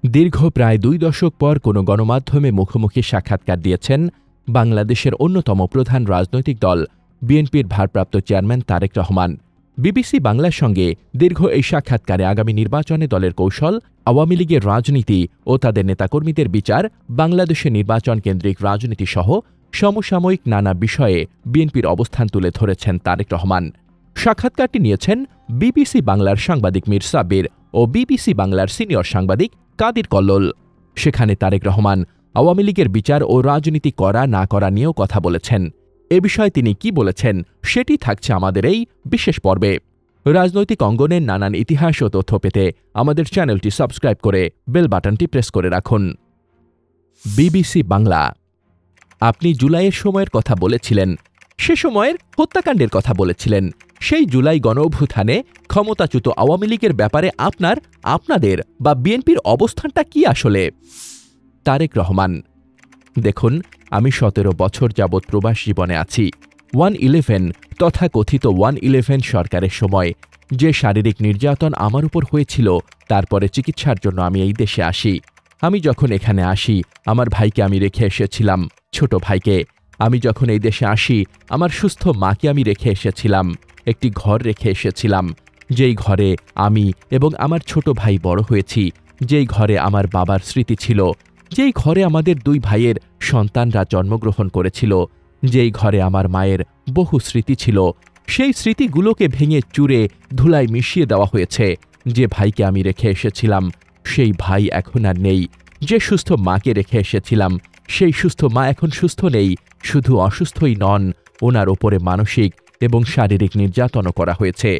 দীর্ঘ প্রায় 2 দশক পর কোনো গণমাধ্যমে মুখোমুখি সাক্ষাৎকার দিয়েছেন বাংলাদেশের অন্যতম প্রধান রাজনৈতিক দল বিএনপির ভারপ্রাপ্ত চেয়ারম্যান তারেক রহমান। বিবিসি বাংলার সঙ্গে দীর্ঘ এই সাক্ষাৎকারে আগামী নির্বাচনে দলের কৌশল, আওয়ামী লীগের রাজনীতি ও তাদের নেতাকর্মীদের বিচার, বাংলাদেশের নির্বাচন কেন্দ্রিক রাজনীতিসহ সমসাময়িক নানা বিষয়ে বিএনপির অবস্থান তুলে ধরেছেন তারেক রহমান। সাক্ষাৎকারটি নিয়েছেন বিবিসি বাংলার সাংবাদিক মীর সাব্বির ও বিবিসি বাংলার সিনিয়র সাংবাদিক কাদির কল্লোল। সেখানে তারেক রহমান আওয়ামী লীগের বিচার ও রাজনীতি করা না করা নিয়েও কথা বলেছেন। এ বিষয়ে তিনি কি বলেছেন সেটি থাকছে আমাদের এই বিশেষ পর্বে। রাজনৈতিক অঙ্গনের নানান ইতিহাস ও তথ্য পেতে আমাদের চ্যানেলটি সাবস্ক্রাইব করে বেল বাটনটি প্রেস করে রাখুন। বিবিসি বাংলা। আপনি জুলাইয়ের সময়ের কথা বলেছিলেন, সে সময়ের হত্যাকাণ্ডের কথা বলেছিলেন। সেই জুলাই গণঅভ্যুত্থানে ক্ষমতাচ্যুত আওয়ামী লীগের ব্যাপারে আপনাদের বা বিএনপির অবস্থানটা কি আসলে? তারেক রহমান। দেখুন, আমি 17 বছর যাবৎ প্রবাস জীবনে আছি। 1-11 তথাকথিত 1-11 সরকারের সময় যে শারীরিক নির্যাতন আমার উপর হয়েছিল, তারপরে চিকিৎসার জন্য আমি এই দেশে আসি। আমি যখন এখানে আসি, আমার ভাইকে আমি রেখে এসেছিলাম, ছোট ভাইকে। আমি যখন এই দেশে আসি, আমার সুস্থ মাকে আমি রেখে এসেছিলাম, একটি ঘর রেখে এসেছিলাম, যেই ঘরে আমি এবং আমার ছোট ভাই বড় হয়েছি, যেই ঘরে আমার বাবার স্মৃতি ছিল, যেই ঘরে আমাদের 2 ভাইয়ের সন্তানরা জন্মগ্রহণ করেছিল, যেই ঘরে আমার মায়ের বহু স্মৃতি ছিল, সেই স্মৃতিগুলোকে ভেঙে চুরে ধুলায় মিশিয়ে দেওয়া হয়েছে। যে ভাইকে আমি রেখে এসেছিলাম, সেই ভাই এখন আর নেই। যে সুস্থ মাকে রেখে এসেছিলাম, সেই সুস্থ মা এখন সুস্থ নেই। শুধু অসুস্থই নন, ওনার ওপরে মানসিক এবং শারীরিক নির্যাতনও করা হয়েছে।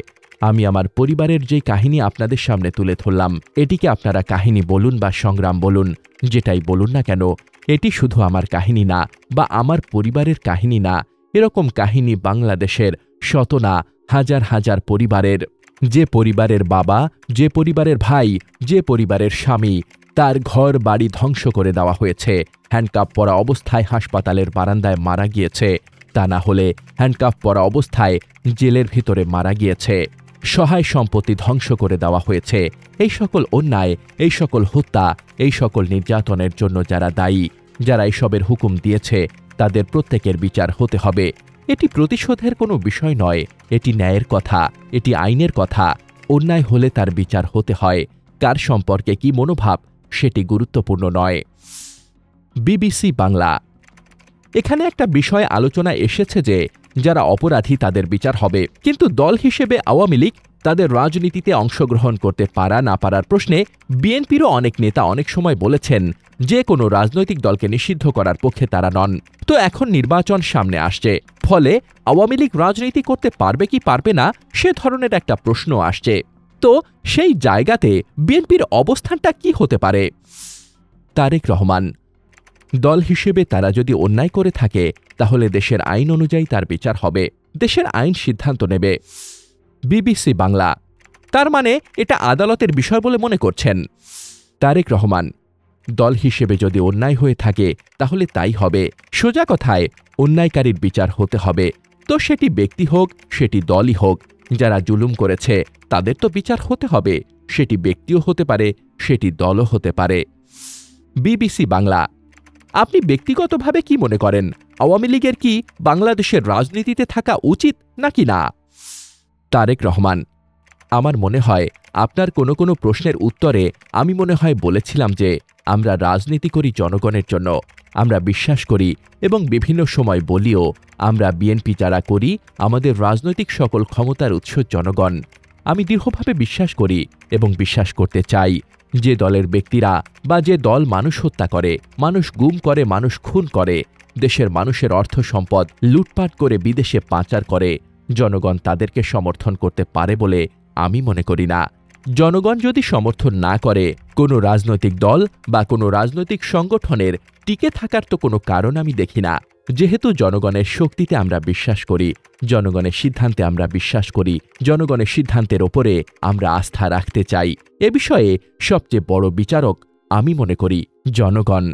আমি আমার পরিবারের যে কাহিনী আপনাদের সামনে তুলে ধরলাম, এটিকে আপনারা কাহিনী বলুন বা সংগ্রাম বলুন, যেটাই বলুন না কেন, এটি শুধু আমার কাহিনী না বা আমার পরিবারের কাহিনী না। এরকম কাহিনী বাংলাদেশের শত না হাজার হাজার পরিবারের। যে পরিবারের বাবা, যে পরিবারের ভাই, যে পরিবারের স্বামী, তার ঘর বাড়ি ধ্বংস করে দেওয়া হয়েছে, হ্যান্ডকাপ পরা অবস্থায় হাসপাতালের বারান্দায় মারা গিয়েছে, তা না হলে হ্যান্ডকাপ পরা অবস্থায় জেলের ভিতরে মারা গিয়েছে, সহায় সম্পত্তি ধ্বংস করে দেওয়া হয়েছে। এই সকল অন্যায়, এই সকল হত্যা, এই সকল নির্যাতনের জন্য যারা দায়ী, যারা এসবের হুকুম দিয়েছে, তাদের প্রত্যেকের বিচার হতে হবে। এটি প্রতিশোধের কোনো বিষয় নয়, এটি ন্যায়ের কথা, এটি আইনের কথা। অন্যায় হলে তার বিচার হতে হয়। কার সম্পর্কে কি মনোভাব সেটি গুরুত্বপূর্ণ নয়। বিবিসি বাংলা। এখানে একটা বিষয় আলোচনায় এসেছে যে যারা অপরাধী তাদের বিচার হবে, কিন্তু দল হিসেবে আওয়ামী লীগ তাদের রাজনীতিতে অংশগ্রহণ করতে পারা না পারার প্রশ্নে বিএনপিরও অনেক নেতা অনেক সময় বলেছেন যে কোনো রাজনৈতিক দলকে নিষিদ্ধ করার পক্ষে তারা নন। তো এখন নির্বাচন সামনে আসছে, ফলে আওয়ামী লীগ রাজনীতি করতে পারবে কি পারবে না সে ধরনের একটা প্রশ্ন আসছে। তো সেই জায়গাতে বিএনপির অবস্থানটা কি হতে পারে? তারেক রহমান। দল হিসেবে তারা যদি অন্যায় করে থাকে, তাহলে দেশের আইন অনুযায়ী তার বিচার হবে, দেশের আইন সিদ্ধান্ত নেবে। বিবিসি বাংলা। তার মানে এটা আদালতের বিষয় বলে মনে করছেন? তারেক রহমান। দল হিসেবে যদি অন্যায় হয়ে থাকে তাহলে তাই হবে। সোজা কথায় অন্যায়কারীর বিচার হতে হবে। তো সেটি ব্যক্তি হোক, সেটি দলই হোক, যারা জুলুম করেছে তাদের তো বিচার হতে হবে। সেটি ব্যক্তিও হতে পারে, সেটি দলও হতে পারে। বিবিসি বাংলা। আপনি ব্যক্তিগতভাবে কি মনে করেন, আওয়ামী লীগের কি বাংলাদেশের রাজনীতিতে থাকা উচিত নাকি না? তারেক রহমান। আমার মনে হয় আপনার কোনো কোনো প্রশ্নের উত্তরে আমি মনে হয় বলেছিলাম যে আমরা রাজনীতি করি জনগণের জন্য। আমরা বিশ্বাস করি এবং বিভিন্ন সময় বলিও, আমরা বিএনপি যারা করি, আমাদের রাজনৈতিক সকল ক্ষমতার উৎস জনগণ। আমি দৃঢ়ভাবে বিশ্বাস করি এবং বিশ্বাস করতে চাই যে দলের ব্যক্তিরা বা যে দল মানুষ হত্যা করে, মানুষ গুম করে, মানুষ খুন করে, দেশের মানুষের অর্থ সম্পদ লুটপাট করে বিদেশে পাচার করে, জনগণ তাদেরকে সমর্থন করতে পারে বলে আমি মনে করি না। জনগণ যদি সমর্থন না করে, কোনো রাজনৈতিক দল বা কোনো রাজনৈতিক সংগঠনের টিকে থাকার তো কোনো কারণ আমি দেখি না। যেহেতু জনগণের শক্তিতে আমরা বিশ্বাস করি, জনগণের সিদ্ধান্তে আমরা বিশ্বাস করি, জনগণের সিদ্ধান্তের ওপরে আমরা আস্থা রাখতে চাই, এ বিষয়ে সবচেয়ে বড় বিচারক আমি মনে করি জনগণ।